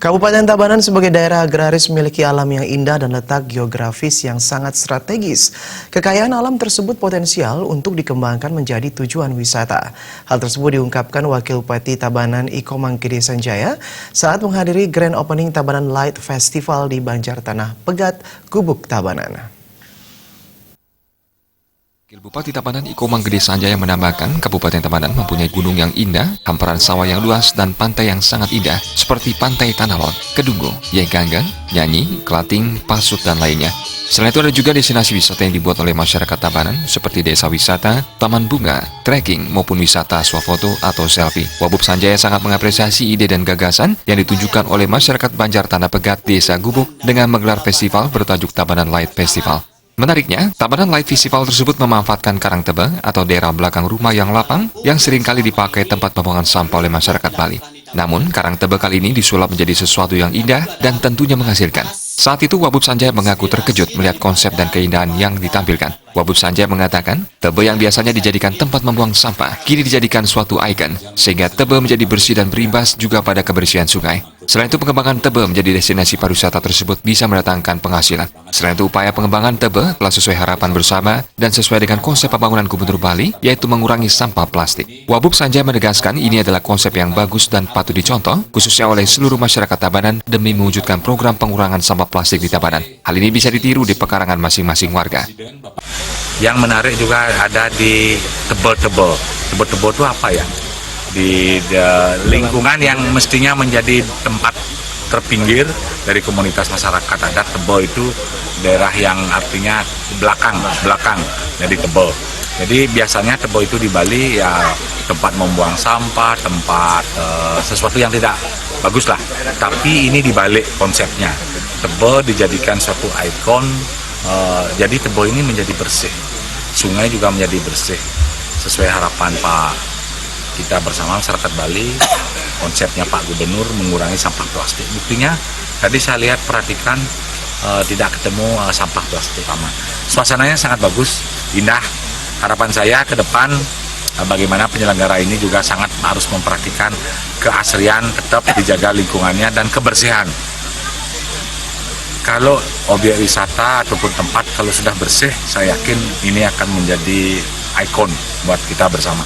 Kabupaten Tabanan sebagai daerah agraris memiliki alam yang indah dan letak geografis yang sangat strategis. Kekayaan alam tersebut potensial untuk dikembangkan menjadi tujuan wisata. Hal tersebut diungkapkan Wakil Bupati Tabanan Iko Mangkide Sanjaya saat menghadiri Grand Opening Tabanan Light Festival di Banjar Tanah Pegat, Gubuk, Tabanan. Wakil Bupati Tabanan Iko Mangkide Sanjaya menambahkan Kabupaten Tabanan mempunyai gunung yang indah, hamparan sawah yang luas, dan pantai yang sangat indah seperti Pantai Tanalon, Kedunggo, Yeganggang, Nyanyi, Klating, Pasut, dan lainnya. Selain itu ada juga destinasi wisata yang dibuat oleh masyarakat Tabanan seperti desa wisata, taman bunga, trekking, maupun wisata swafoto atau selfie. Wabub Sanjaya sangat mengapresiasi ide dan gagasan yang ditunjukkan oleh masyarakat Banjar Tanah Pegat, Desa Gubuk dengan menggelar festival bertajuk Tabanan Light Festival. Menariknya, Tabanan Light Festival tersebut memanfaatkan Karang Tebe atau daerah belakang rumah yang lapang yang seringkali dipakai tempat pembuangan sampah oleh masyarakat Bali. Namun, Karang Tebe kali ini disulap menjadi sesuatu yang indah dan tentunya menghasilkan. Saat itu, Wabub Sanjaya mengaku terkejut melihat konsep dan keindahan yang ditampilkan. Wabub Sanjaya mengatakan, Tebe yang biasanya dijadikan tempat membuang sampah, kini dijadikan suatu ikon, sehingga Tebe menjadi bersih dan berimbas juga pada kebersihan sungai. Selain itu, pengembangan Tebe menjadi destinasi pariwisata tersebut bisa mendatangkan penghasilan. Selain itu, upaya pengembangan Tebe telah sesuai harapan bersama dan sesuai dengan konsep pembangunan Gubernur Bali, yaitu mengurangi sampah plastik. Wabub Sanjaya menegaskan ini adalah konsep yang bagus dan patut dicontoh, khususnya oleh seluruh masyarakat Tabanan demi mewujudkan program pengurangan sampah plastik di Tabanan. Hal ini bisa ditiru di pekarangan masing-masing warga. Yang menarik juga ada di tebel-tebel. Tebel-tebel itu apa ya? Di lingkungan yang mestinya menjadi tempat terpinggir dari komunitas masyarakat adat. Tebel itu daerah yang artinya belakang jadi Tebel. Jadi biasanya Tebel itu di Bali ya tempat membuang sampah, tempat sesuatu yang tidak bagus lah. Tapi ini dibalik konsepnya. Tebel dijadikan suatu ikon, jadi Tebel ini menjadi bersih. Sungai juga menjadi bersih sesuai harapan kita bersama masyarakat Bali. Konsepnya Pak Gubernur mengurangi sampah plastik. Buktinya tadi saya lihat perhatikan tidak ketemu sampah plastik aman. Suasananya sangat bagus, indah. Harapan saya ke depan bagaimana penyelenggara ini juga sangat harus memperhatikan keasrian, tetap dijaga lingkungannya dan kebersihan. Kalau objek wisata ataupun tempat kalau sudah bersih, saya yakin ini akan menjadi ikon buat kita bersama.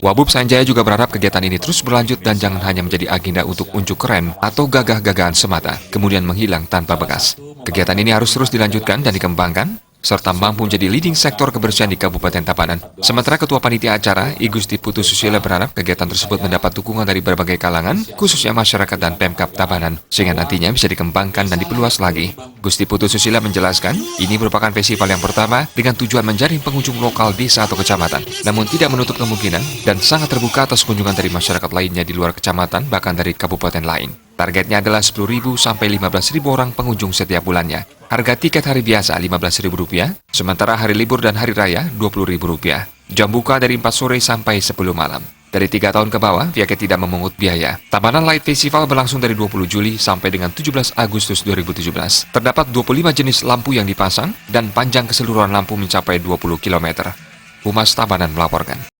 Wabub Sanjaya juga berharap kegiatan ini terus berlanjut dan jangan hanya menjadi agenda untuk unjuk keren atau gagah-gagahan semata, kemudian menghilang tanpa bekas. Kegiatan ini harus terus dilanjutkan dan dikembangkan, serta mampu menjadi leading sektor kebersihan di Kabupaten Tabanan. Sementara Ketua Panitia Acara, I Gusti Putu Susila berharap kegiatan tersebut mendapat dukungan dari berbagai kalangan, khususnya masyarakat dan Pemkab Tabanan, sehingga nantinya bisa dikembangkan dan diperluas lagi. Gusti Putu Susila menjelaskan, ini merupakan festival yang pertama dengan tujuan menjaring pengunjung lokal desa atau kecamatan, namun tidak menutup kemungkinan dan sangat terbuka atas kunjungan dari masyarakat lainnya di luar kecamatan, bahkan dari kabupaten lain. Targetnya adalah 10.000 sampai 15.000 orang pengunjung setiap bulannya. Harga tiket hari biasa Rp15.000, sementara hari libur dan hari raya Rp20.000. Jam buka dari 4 sore sampai 10 malam. Dari 3 tahun ke bawah, tiket tidak memungut biaya. Tabanan Light Festival berlangsung dari 20 Juli sampai dengan 17 Agustus 2017. Terdapat 25 jenis lampu yang dipasang dan panjang keseluruhan lampu mencapai 20 km. Humas Tabanan melaporkan.